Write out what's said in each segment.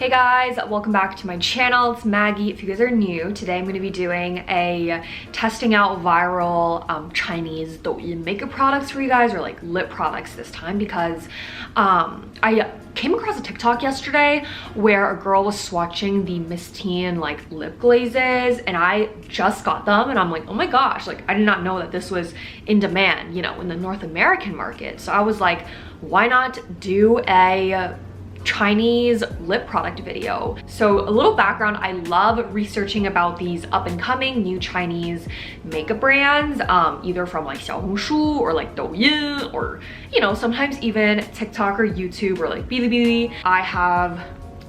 Hey guys, welcome back to my channel. It's Maggie. If you guys are new, today I'm going to be doing a testing out viral Chinese Douyin makeup products for you guys, or like lip products this time, because I came across a TikTok yesterday where a girl was swatching the Mistine like lip glazes, and I just got them and I'm like, oh my gosh, like I did not know that this was in demand, you know, in the North American market. So I was like, why not do a Chinese lip product video? So a little background, I love researching about these up and coming new Chinese makeup brands, either from like Xiaohongshu or like Douyin, or you know, sometimes even TikTok or YouTube or like Bilibili. I have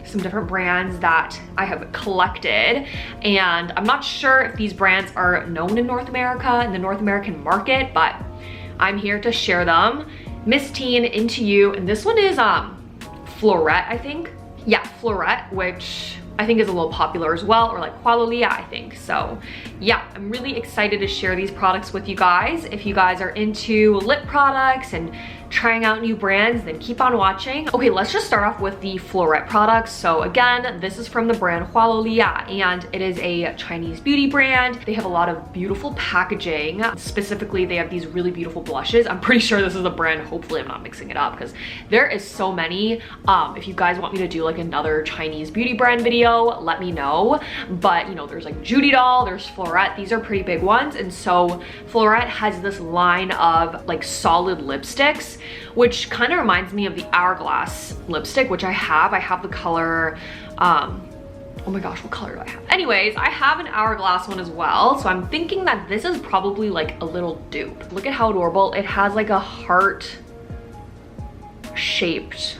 some different brands that I have collected, and I'm not sure if these brands are known in North America, in the North American market, but I'm here to share them. Mistine, intoyou, and this one is Florette, I think. Yeah, Florette, which I think is a little popular as well, or like I think. So yeah, I'm really excited to share these products with you guys. If you guys are into lip products and trying out new brands, then keep on watching. Okay, let's just start off with the Florette products. So again, this is from the brand and it is a Chinese beauty brand. They have a lot of beautiful packaging. Specifically, they have these really beautiful blushes. I'm pretty sure this is the brand. Hopefully I'm not mixing it up because there is so many. If you guys want me to do like another Chinese beauty brand video, let me know. But you know, there's like Judy Doll, there's Florette. These are pretty big ones. And so Florette has this line of like solid lipsticks, which kind of reminds me of the Hourglass lipstick, which I have. I have the color, oh my gosh, what color do I have? Anyways, I have an Hourglass one as well. So I'm thinking that this is probably like a little dupe. Look at how adorable. It has like a heart shaped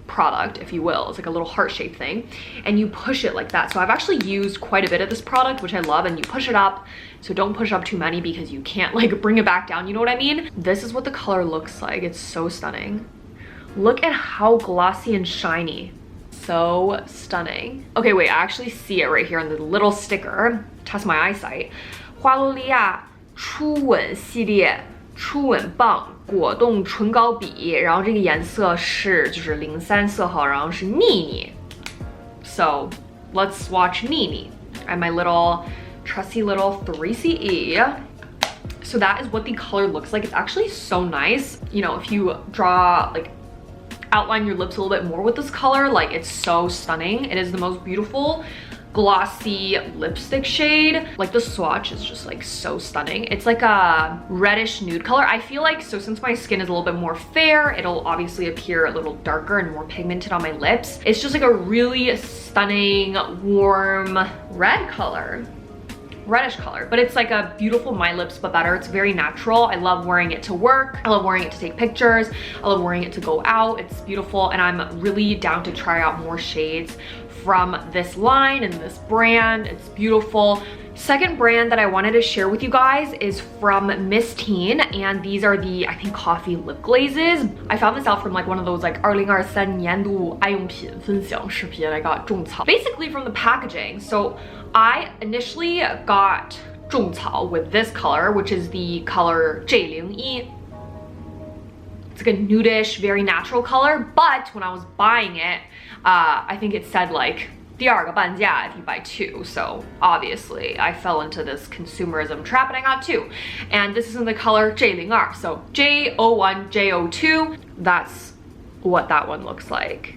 product, if you will. It's like a little heart-shaped thing, and you push it like that. So I've actually used quite a bit of this product, which I love, and you push it up. So don't push up too many because you can't like bring it back down, you know what I mean? This is what the color looks like. It's so stunning. Look at how glossy and shiny. So stunning. Okay, wait, I actually see it right here on the little sticker. Test my eyesight. 花洛莉亚初吻系列初吻棒果冻唇膏笔，然后这个颜色是就是03色号，然后是妮妮。So let's swatch Nini and my little trusty little 3CE. So that is what the color looks like. It's actually so nice. You know, if you draw like outline your lips a little bit more with this color, like it's so stunning. It is the most beautiful glossy lipstick shade. Like the swatch is just like so stunning. It's like a reddish nude color. I feel like, so since my skin is a little bit more fair, it'll obviously appear a little darker and more pigmented on my lips. It's just like a really stunning warm red color, reddish color, but it's like a beautiful My Lips but better. It's very natural. I love wearing it to work. I love wearing it to take pictures. I love wearing it to go out. It's beautiful, and I'm really down to try out more shades from this line and this brand. It's beautiful. Second brand that I wanted to share with you guys is from Mistine, and these are the, I think, coffee lip glazes. I found this out from like one of those like 2023年度爱用品分享视频. I got 种草, basically from the packaging. So I initially got 种草 with this color, which is the color J01. It's like a nudish, very natural color, but when I was buying it, I think it said like 第二个半价 if you buy two. So obviously I fell into this consumerism trap and I got two. And this is in the color J02. So J01, J02, that's what that one looks like.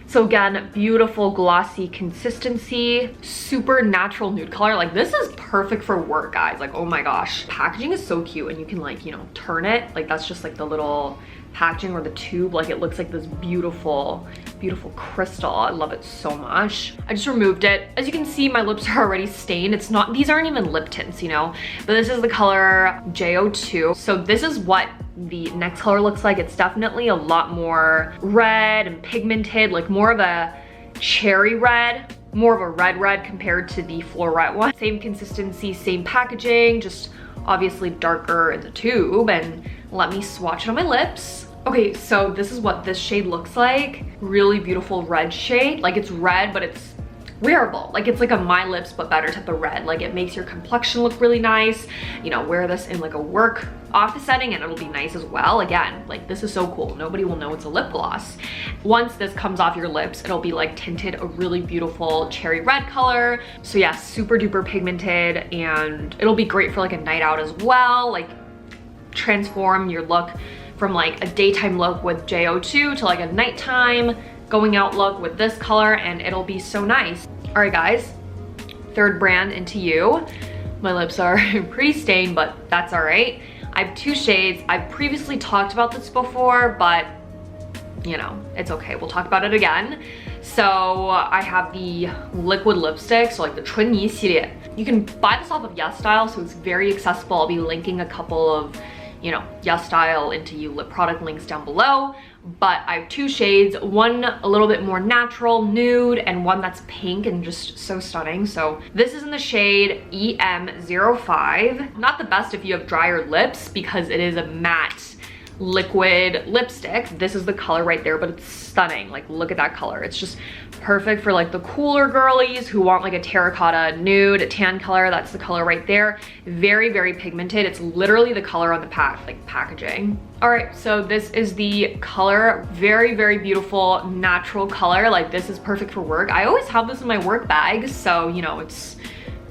So again, beautiful glossy consistency, super natural nude color. Like this is perfect for work, guys. Like, oh my gosh, packaging is so cute, and you can like, you know, turn it. Like that's just like the little packaging or the tube. Like it looks like this beautiful, beautiful crystal. I love it so much. I just removed it. As you can see, my lips are already stained. It's not, these aren't even lip tints, you know, but this is the color J02. So this is what the next color looks like. It's definitely a lot more red and pigmented, like more of a cherry red, more of a red compared to the Florette one. Same consistency, same packaging, just obviously darker in the tube. And let me swatch it on my lips. Okay, so this is what this shade looks like. Really beautiful red shade. Like it's red, but it's wearable. Like it's like a My Lips but better type of red. Like it makes your complexion look really nice. You know, wear this in like a work office setting and it'll be nice as well. Again, like this is so cool. Nobody will know it's a lip gloss. Once this comes off your lips, it'll be like tinted a really beautiful cherry red color. So yeah, super duper pigmented, and it'll be great for like a night out as well. Like transform your look from like a daytime look with JO2 to like a nighttime going out look with this color, and it'll be so nice. All right guys, third brand, Into You. My lips are pretty stained, but that's all right. I have 2 shades. I've previously talked about this before, but you know, it's okay. We'll talk about it again. So I have the liquid lipstick, so like the 唇泥系列. You can buy this off of YesStyle, so it's very accessible. I'll be linking a couple of, you know, YesStyle Into You lip product links down below. But I have 2 shades, one a little bit more natural, nude, and one that's pink and just so stunning. So this is in the shade EM05. Not the best if you have drier lips because it is a matte liquid lipstick. This is the color right there, but it's stunning. Like look at that color. It's just perfect for like the cooler girlies who want like a terracotta nude, a tan color. That's the color right there. Very, very pigmented. It's literally the color on the packaging. All right, so this is the color. Very, very beautiful natural color. Like this is perfect for work. I always have this in my work bag, so you know, it's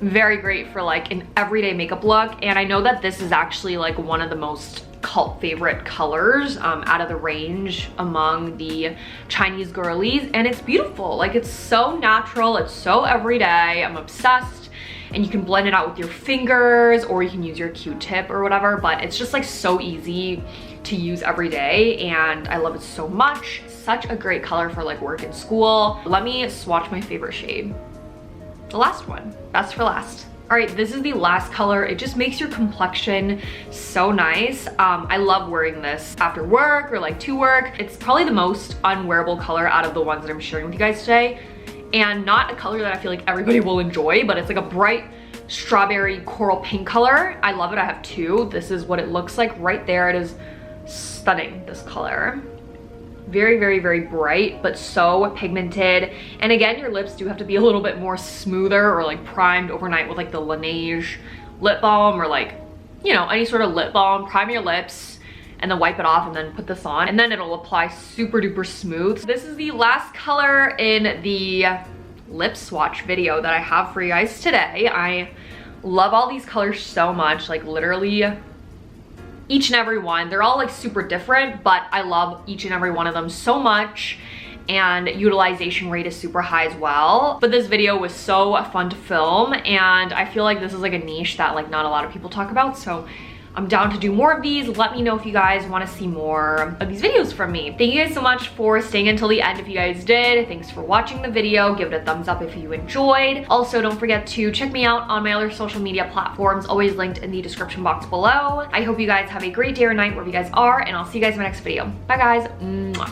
very great for like an everyday makeup look. And I know that this is actually like one of the most cult favorite colors out of the range among the Chinese girlies, and it's beautiful. Like it's so natural, it's so everyday. I'm obsessed. And you can blend it out with your fingers, or you can use your Q-tip or whatever, but it's just like so easy to use every day, and I love it so much. Such a great color for like work and school. Let me swatch my favorite shade. The last one, best for last. All right, this is the last color. It just makes your complexion so nice. I love wearing this after work or like to work. It's probably the most unwearable color out of the ones that I'm sharing with you guys today. And not a color that I feel like everybody will enjoy, but it's like a bright strawberry coral pink color. I love it. I have 2. This is what it looks like right there. It is stunning, this color. Very, very, very bright, but so pigmented. And again, your lips do have to be a little bit more smoother or like primed overnight with like the Laneige lip balm, or like, you know, any sort of lip balm. Prime your lips and then wipe it off and then put this on, and then it'll apply super duper smooth. This is the last color in the lip swatch video that I have for you guys today. I love all these colors so much, like literally each and every one. They're all like super different, but I love each and every one of them so much, and utilization rate is super high as well. But this video was so fun to film, and I feel like this is like a niche that like not a lot of people talk about, so I'm down to do more of these. Let me know if you guys want to see more of these videos from me. Thank you guys so much for staying until the end if you guys did. Thanks for watching the video. Give it a thumbs up if you enjoyed. Also, don't forget to check me out on my other social media platforms, always linked in the description box below. I hope you guys have a great day or night wherever you guys are, and I'll see you guys in my next video. Bye guys. Mwah.